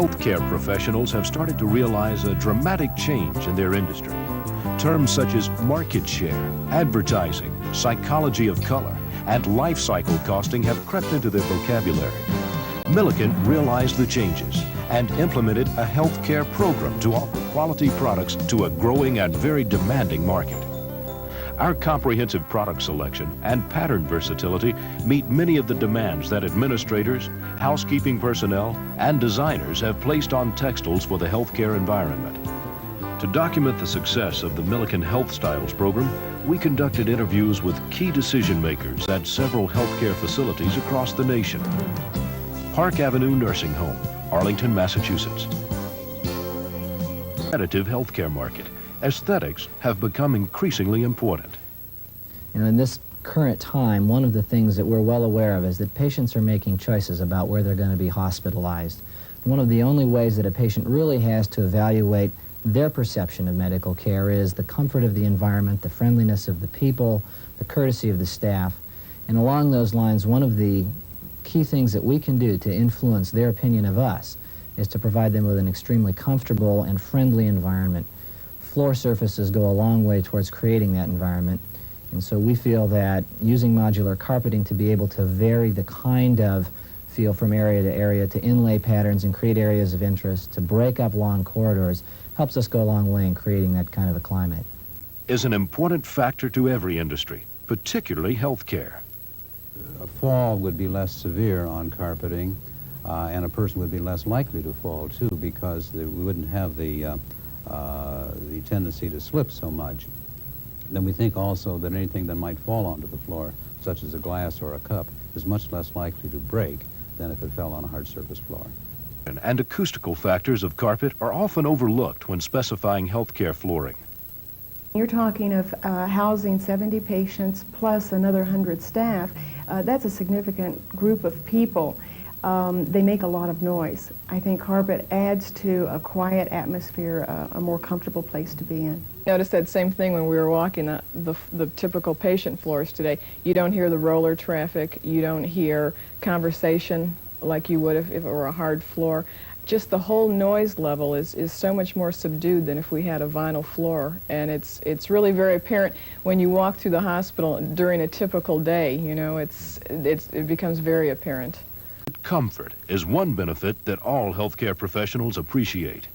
healthcare professionals have started to realize a dramatic change in their industry. Terms such as market share, advertising, psychology of color, and life cycle costing have crept into their vocabulary. Milliken realized the changes and implemented a healthcare program to offer quality products to a growing and very demanding market. Our comprehensive product selection and pattern versatility meet many of the demands that administrators, housekeeping personnel, and designers have placed on textiles for the healthcare environment. To document the success of the Milliken Health Styles program, we conducted interviews with key decision makers at several healthcare facilities across the nation. Park Avenue Nursing Home, Arlington, Massachusetts. Competitive healthcare market. Aesthetics have become increasingly important. And in this current time, one of the things that we're well aware of is that patients are making choices about where they're going to be hospitalized. One of the only ways that a patient really has to evaluate their perception of medical care is the comfort of the environment, the friendliness of the people, the courtesy of the staff. And along those lines, one of the key things that we can do to influence their opinion of us is to provide them with an extremely comfortable and friendly environment. Floor surfaces go a long way towards creating that environment, and so we feel that using modular carpeting to be able to vary the kind of feel from area to area, to inlay patterns and create areas of interest, to break up long corridors, helps us go a long way in creating that kind of a climate. Is an important factor to every industry, particularly healthcare. A fall would be less severe on carpeting, and a person would be less likely to fall too, because we wouldn't have the tendency to slip so much. Then we think also that anything that might fall onto the floor, such as a glass or a cup, is much less likely to break than if it fell on a hard surface floor. And acoustical factors of carpet are often overlooked when specifying healthcare flooring. You're talking of housing 70 patients plus another 100 staff. That's a significant group of people. They make a lot of noise. I think carpet adds to a quiet atmosphere, a more comfortable place to be in. Noticed that same thing when we were walking the typical patient floors today. You don't hear the roller traffic, you don't hear conversation like you would if it were a hard floor. Just the whole noise level is so much more subdued than if we had a vinyl floor, and it's really very apparent when you walk through the hospital during a typical day. You know, it becomes very apparent. Comfort is one benefit that all healthcare professionals appreciate.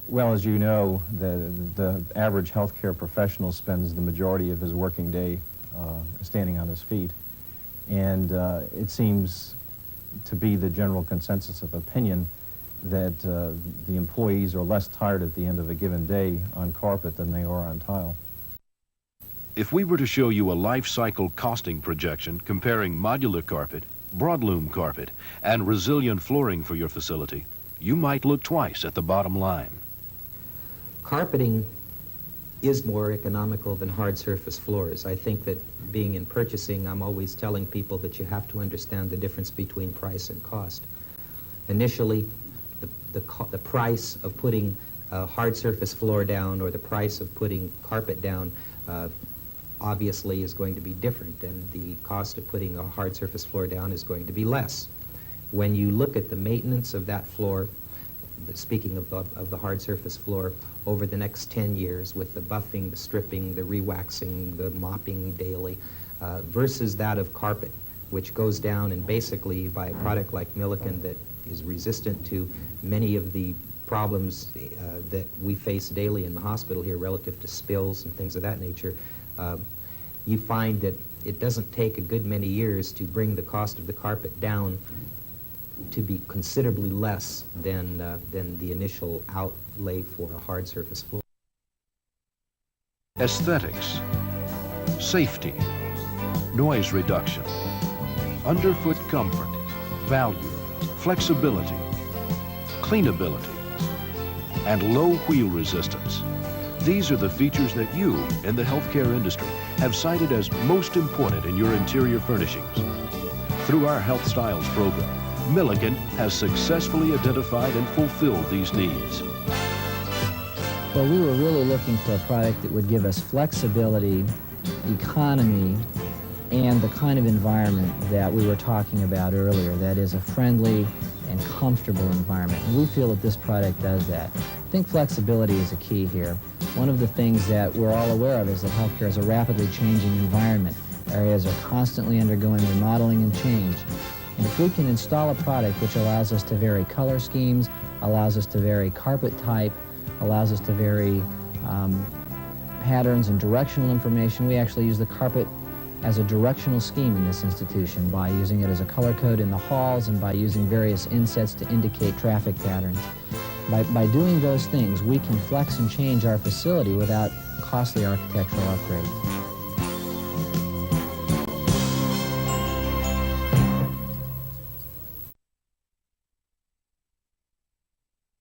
Well, as you know, the average healthcare professional spends the majority of his working day standing on his feet, and it seems to be the general consensus of opinion that the employees are less tired at the end of a given day on carpet than they are on tile. If we were to show you a life cycle costing projection comparing modular carpet, broadloom carpet, and resilient flooring for your facility, you might look twice at the bottom line. Carpeting is more economical than hard surface floors. I think that being in purchasing, I'm always telling people that you have to understand the difference between price and cost. Initially, the price of putting a hard surface floor down or the price of putting carpet down obviously is going to be different, and the cost of putting a hard surface floor down is going to be less. When you look at the maintenance of that floor, speaking of the hard surface floor, over the next 10 years with the buffing, the stripping, the re-waxing, the mopping daily, versus that of carpet, which goes down, and basically by a product like Milliken that is resistant to many of the problems that we face daily in the hospital here relative to spills and things of that nature, you find that it doesn't take a good many years to bring the cost of the carpet down to be considerably less than the initial outlay for a hard surface floor. Aesthetics, safety, noise reduction, underfoot comfort, value, flexibility, cleanability, and low wheel resistance. These are the features that you, in the healthcare industry, have cited as most important in your interior furnishings. Through our Health Styles program, Milliken has successfully identified and fulfilled these needs. Well, we were really looking for a product that would give us flexibility, economy, and the kind of environment that we were talking about earlier. That is a friendly and comfortable environment. And we feel that this product does that. I think flexibility is a key here. One of the things that we're all aware of is that healthcare is a rapidly changing environment. Areas are constantly undergoing remodeling and change. And if we can install a product which allows us to vary color schemes, allows us to vary carpet type, allows us to vary patterns and directional information, we actually use the carpet as a directional scheme in this institution by using it as a color code in the halls and by using various insets to indicate traffic patterns. By doing those things, we can flex and change our facility without costly architectural upgrades.